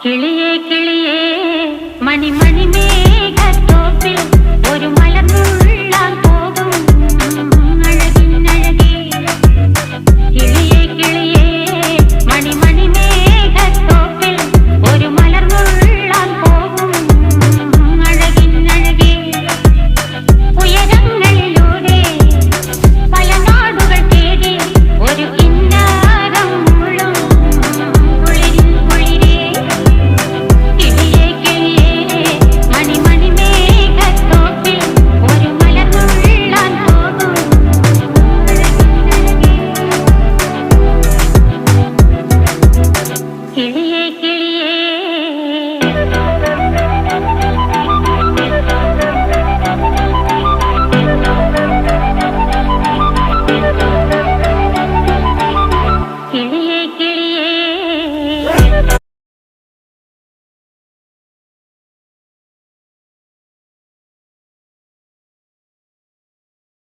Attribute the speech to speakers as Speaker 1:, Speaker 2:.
Speaker 1: കിളിയേ കിളിയേ മണിമണി മേഘത്തോപ്പിൽ ഒരു മലർന്നുള്ളാൻ പോകും അഴകിനഴകേ. കിളിയേ കിളിയേ മണിമണി മേഘത്തോപ്പിൽ ഒരു മലർന്നുള്ളാൻ പോകും അഴകിനഴകേ. ഉയരങ്ങളിലൂടെ പല നാടുകൾ തേടി ഒരു കിന്നാരം മുള്ളും കുളിരിൻ കുളിരേ. കിളിയേ കിളിയേ മണിമണി മേഘത്തോപ്പിൽ ഒരു മലർന്നുള്ളാൻ പോകും അഴകിനഴകേ. കിളിയേ